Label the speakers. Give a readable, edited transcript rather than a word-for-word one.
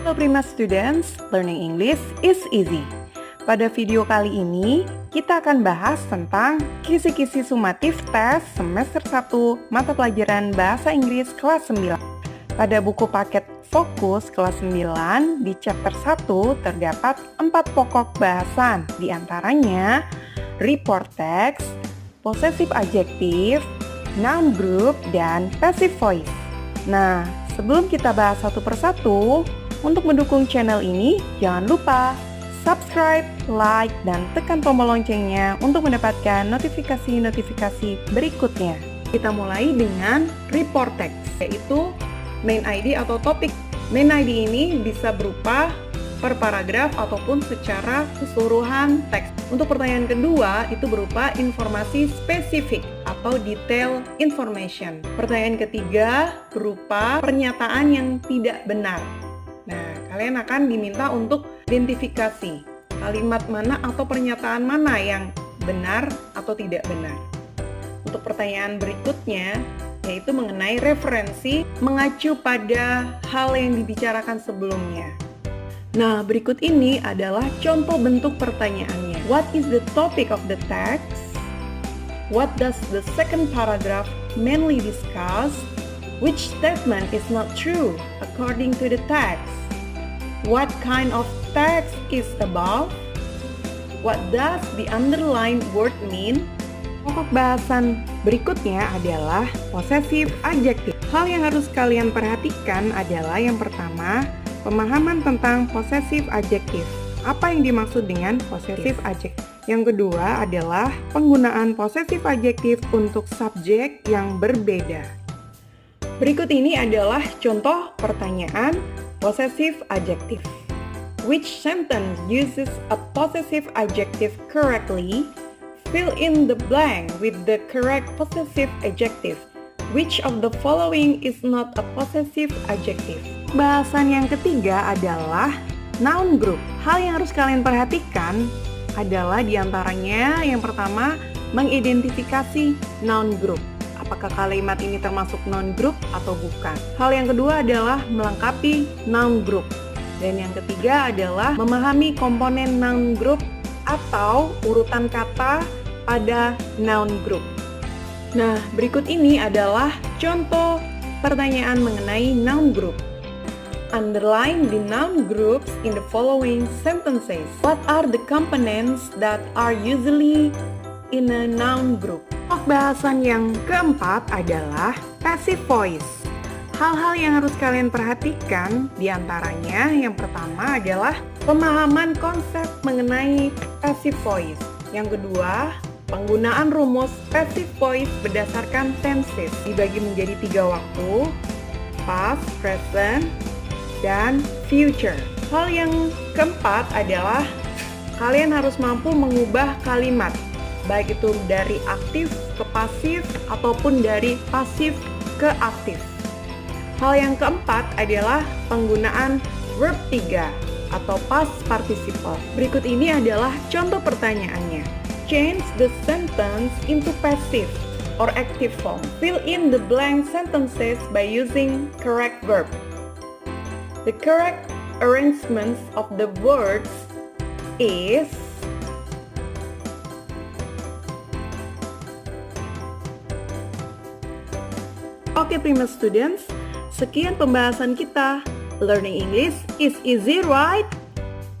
Speaker 1: Halo Prima Students, Learning English is easy. Pada video kali ini, kita akan bahas tentang kisi-kisi sumatif tes semester 1 mata pelajaran Bahasa Inggris kelas 9. Pada buku paket Fokus kelas 9, di chapter 1 terdapat 4 pokok bahasan, di antaranya report text, possessive adjective, noun group, dan passive voice. Nah, sebelum kita bahas satu persatu, untuk mendukung channel ini, jangan lupa subscribe, like, dan tekan tombol loncengnya untuk mendapatkan notifikasi-notifikasi berikutnya. Kita mulai dengan report text, yaitu main ID atau topik. Main ID ini bisa berupa per paragraf ataupun secara keseluruhan teks. Untuk pertanyaan kedua, itu berupa informasi spesifik atau detail information. Pertanyaan ketiga berupa pernyataan yang tidak benar. Nah, kalian akan diminta untuk identifikasi kalimat mana atau pernyataan mana yang benar atau tidak benar. Untuk pertanyaan berikutnya, yaitu mengenai referensi mengacu pada hal yang dibicarakan sebelumnya. Nah, berikut ini adalah contoh bentuk pertanyaannya. What is the topic of the text? What does the second paragraph mainly discuss? Which statement is not true according to the text? What kind of text is above? What does the underlined word mean? Pokok bahasan berikutnya adalah possessive adjective. Hal yang harus kalian perhatikan adalah yang pertama, pemahaman tentang possessive adjective. Apa yang dimaksud dengan possessive adjective? Yang kedua adalah penggunaan possessive adjective untuk subjek yang berbeda. Berikut ini adalah contoh pertanyaan possessive adjective. Which sentence uses a possessive adjective correctly? Fill in the blank with the correct possessive adjective. Which of the following is not a possessive adjective? Bahasan yang ketiga adalah noun group. Hal yang harus kalian perhatikan adalah diantaranya yang pertama, mengidentifikasi noun group. Apakah kalimat ini termasuk noun group atau bukan? Hal yang kedua adalah melengkapi noun group. Dan yang ketiga adalah memahami komponen noun group atau urutan kata pada noun group. Nah, berikut ini adalah contoh pertanyaan mengenai noun group. Underline the noun groups in the following sentences. What are the components that are usually in a noun group? Bahasan yang keempat adalah passive voice. Hal-hal yang harus kalian perhatikan diantaranya yang pertama adalah pemahaman konsep mengenai passive voice. Yang kedua, penggunaan rumus passive voice berdasarkan tenses dibagi menjadi 3 waktu, past, present, dan future. Hal yang keempat adalah kalian harus mampu mengubah kalimat, baik itu dari aktif ke pasif ataupun dari pasif ke aktif. Hal yang keempat adalah penggunaan verb 3 atau past participle. Berikut ini adalah contoh pertanyaannya. Change the sentence into passive or active form. Fill in the blank sentences by using correct verb. The correct arrangement of the words is Oke, Prima Students, sekian pembahasan kita. Learning English is easy, right?